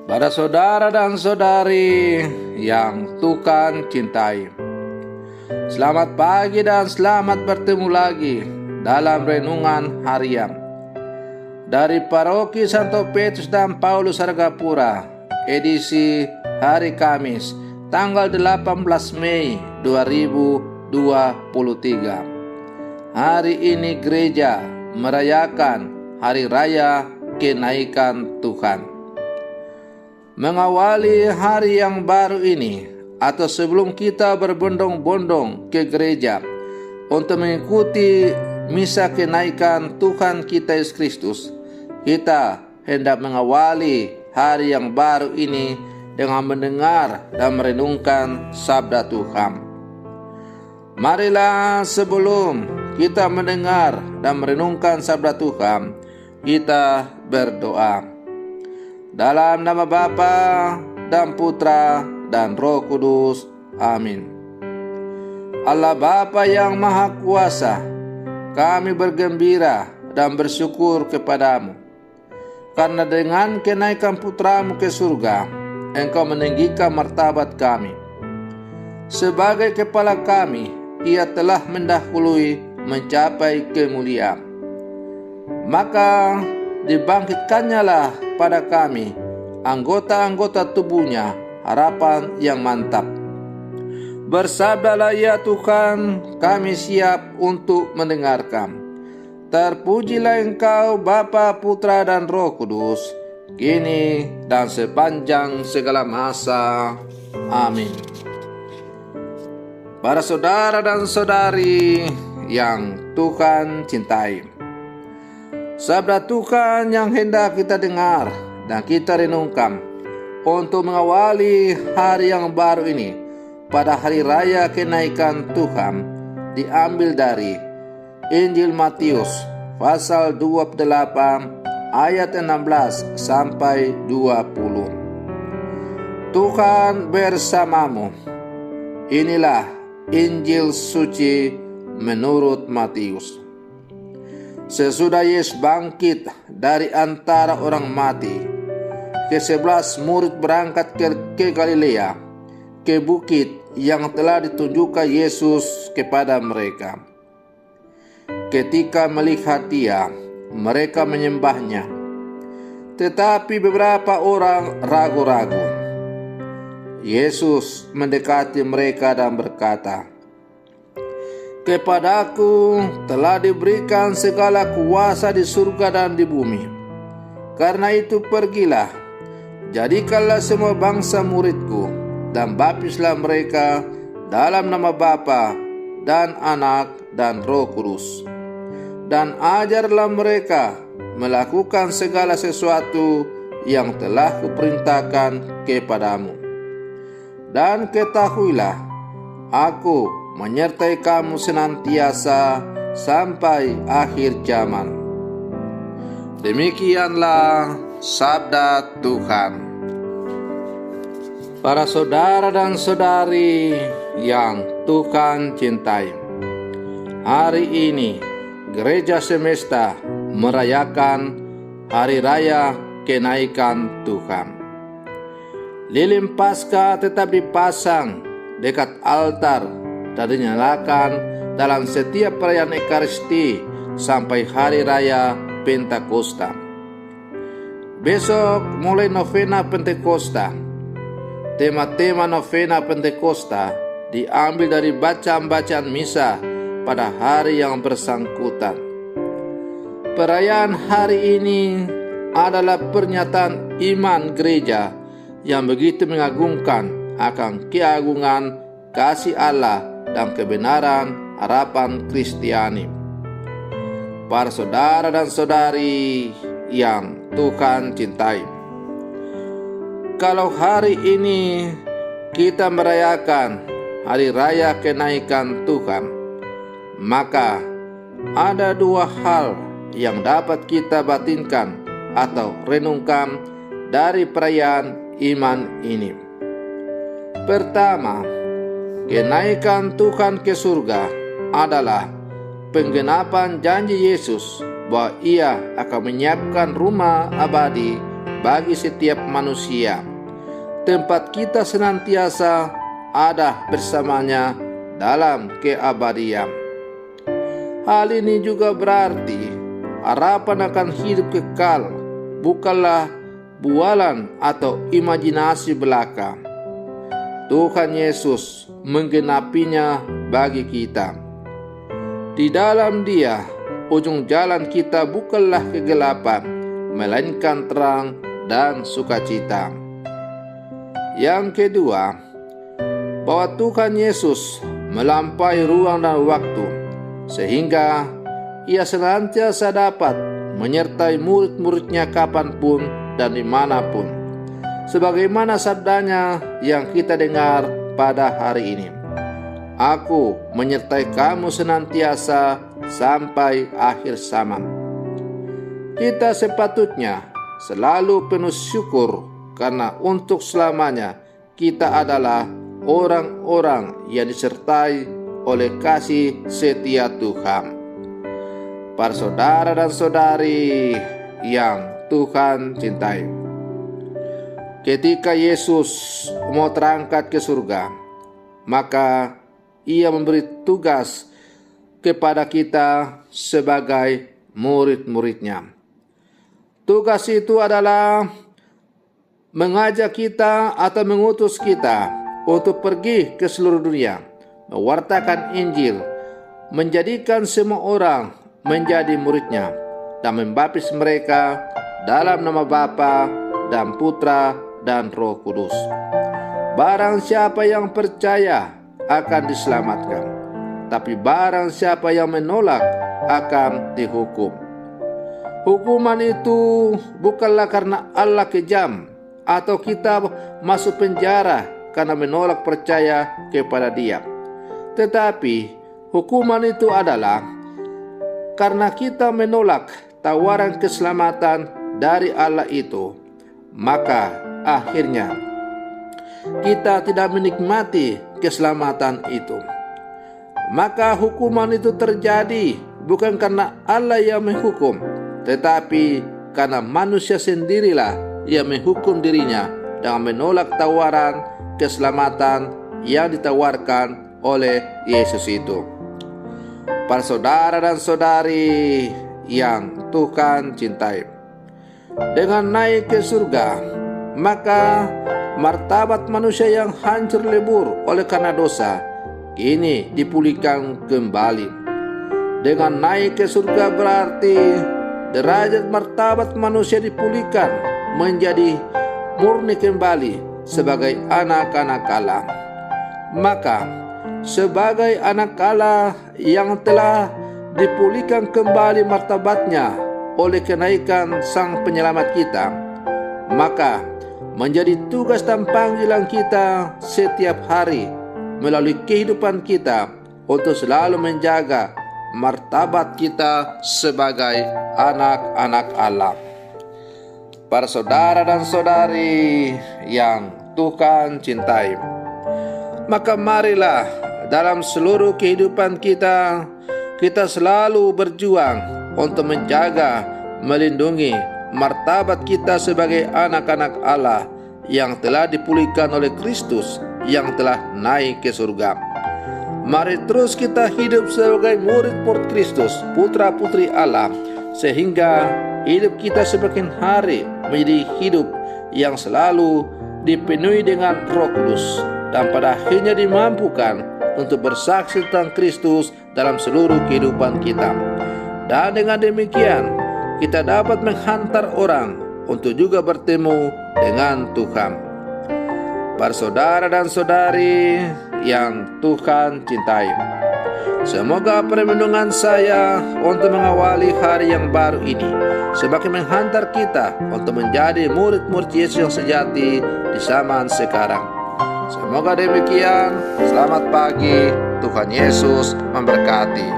Pada saudara dan saudari yang Tuhan cintai, selamat pagi dan selamat bertemu lagi dalam renungan harian dari Paroki Santo Petrus dan Paulus Argapura, edisi hari Kamis, tanggal 18 Mei 2023. Hari ini gereja merayakan Hari Raya Kenaikan Tuhan. Mengawali hari yang baru ini, atau sebelum kita berbondong-bondong ke gereja untuk mengikuti misa kenaikan Tuhan kita Yesus Kristus, kita hendak mengawali hari yang baru ini dengan mendengar dan merenungkan sabda Tuhan. Marilah sebelum kita mendengar dan merenungkan sabda Tuhan, kita berdoa. Dalam nama Bapa dan Putra dan Roh Kudus. Amin. Allah Bapa yang Maha Kuasa, kami bergembira dan bersyukur kepadamu, karena dengan kenaikan Putramu ke surga, Engkau meninggikan martabat kami. Sebagai kepala kami, Ia telah mendahului mencapai kemuliaan. Maka dibangkitkannya lah pada kami, anggota-anggota tubuhnya, harapan yang mantap. Bersabdalah ya Tuhan, kami siap untuk mendengarkan. Terpujilah Engkau Bapa, Putra dan Roh Kudus, kini dan sepanjang segala masa. Amin. Para saudara dan saudari yang Tuhan cintai, sabda Tuhan yang hendak kita dengar dan kita renungkan untuk mengawali hari yang baru ini pada Hari Raya Kenaikan Tuhan diambil dari Injil Matius pasal 28 ayat 16 sampai 20. Tuhan bersamamu. Inilah Injil suci menurut Matius. Sesudah Yesus bangkit dari antara orang mati, ke-11 murid berangkat ke Galilea, ke bukit yang telah ditunjukkan Yesus kepada mereka. Ketika melihat Dia, mereka menyembahnya. Tetapi beberapa orang ragu-ragu. Yesus mendekati mereka dan berkata, "Kepadaku telah diberikan segala kuasa di surga dan di bumi. Karena itu pergilah, jadikanlah semua bangsa muridku, dan baptislah mereka dalam nama Bapa dan Anak dan Roh Kudus. Dan ajarlah mereka melakukan segala sesuatu yang telah kuperintahkan kepadamu. Dan ketahuilah, aku menyertai kamu senantiasa sampai akhir zaman." Demikianlah sabda Tuhan. Para saudara dan saudari yang Tuhan cintai, hari ini gereja semesta merayakan Hari Raya Kenaikan Tuhan. Lilin Paskah tetap dipasang dekat altar dan dinyalakan dalam setiap perayaan Ekaristi sampai Hari Raya Pentakosta. Besok mulai novena Pentakosta. Tema-tema novena Pentakosta diambil dari bacaan-bacaan misa pada hari yang bersangkutan. Perayaan hari ini adalah pernyataan iman gereja yang begitu mengagumkan akan keagungan kasih Allah dan kebenaran harapan Kristiani. Para saudara dan saudari yang Tuhan cintai, kalau hari ini kita merayakan Hari Raya Kenaikan Tuhan, maka ada dua hal yang dapat kita batinkan atau renungkan dari perayaan iman ini. Pertama, kenaikan Tuhan ke surga adalah penggenapan janji Yesus bahwa Ia akan menyiapkan rumah abadi bagi setiap manusia. Tempat kita senantiasa ada bersamanya dalam keabadian. Hal ini juga berarti harapan akan hidup kekal bukanlah bualan atau imajinasi belaka. Tuhan Yesus menggenapinya bagi kita. Di dalam Dia, ujung jalan kita bukanlah kegelapan, melainkan terang dan sukacita. Yang kedua, bahwa Tuhan Yesus melampaui ruang dan waktu, sehingga Ia senantiasa dapat menyertai murid-muridnya kapanpun dan dimanapun. Sebagaimana sabdanya yang kita dengar pada hari ini, Aku menyertai kamu senantiasa sampai akhir zaman. Kita sepatutnya selalu penuh syukur karena untuk selamanya kita adalah orang-orang yang disertai oleh kasih setia Tuhan. Para saudara dan saudari yang Tuhan cintai, ketika Yesus mau terangkat ke surga, maka Ia memberi tugas kepada kita sebagai murid-muridnya. Tugas itu adalah mengajak kita atau mengutus kita untuk pergi ke seluruh dunia, mewartakan Injil, menjadikan semua orang menjadi muridnya, dan membaptis mereka dalam nama Bapa dan Putra dan Roh Kudus. Barang siapa yang percaya akan diselamatkan, tapi barang siapa yang menolak akan dihukum. Hukuman itu bukanlah karena Allah kejam atau kita masuk penjara karena menolak percaya kepada Dia, tetapi hukuman itu adalah karena kita menolak tawaran keselamatan dari Allah itu, maka akhirnya kita tidak menikmati keselamatan itu. Maka hukuman itu terjadi bukan karena Allah yang menghukum, tetapi karena manusia sendirilah yang menghukum dirinya dengan menolak tawaran keselamatan yang ditawarkan oleh Yesus itu. Para saudara dan saudari yang Tuhan cintai, dengan naik ke surga, maka martabat manusia yang hancur lebur oleh karena dosa kini dipulihkan kembali. Dengan naik ke surga berarti derajat martabat manusia dipulihkan menjadi murni kembali sebagai anak-anak Allah. Maka sebagai anak Allah yang telah dipulihkan kembali martabatnya oleh kenaikan Sang Penyelamat kita, maka menjadi tugas dan panggilan kita setiap hari melalui kehidupan kita untuk selalu menjaga martabat kita sebagai anak-anak Allah. Para saudara dan saudari yang Tuhan cintai, maka marilah dalam seluruh kehidupan kita, kita selalu berjuang untuk menjaga, melindungi martabat kita sebagai anak-anak Allah yang telah dipulihkan oleh Kristus yang telah naik ke surga. Mari terus kita hidup sebagai murid-murid Kristus, putra-putri Allah, sehingga hidup kita semakin hari menjadi hidup yang selalu dipenuhi dengan Roh Kudus, dan pada akhirnya dimampukan untuk bersaksi tentang Kristus dalam seluruh kehidupan kita. Dan dengan demikian kita dapat menghantar orang untuk juga bertemu dengan Tuhan. Para saudara dan saudari yang Tuhan cintai, semoga perlindungan saya untuk mengawali hari yang baru ini semakin menghantar kita untuk menjadi murid-murid Yesus yang sejati di zaman sekarang. Semoga demikian. Selamat pagi. Tuhan Yesus memberkati.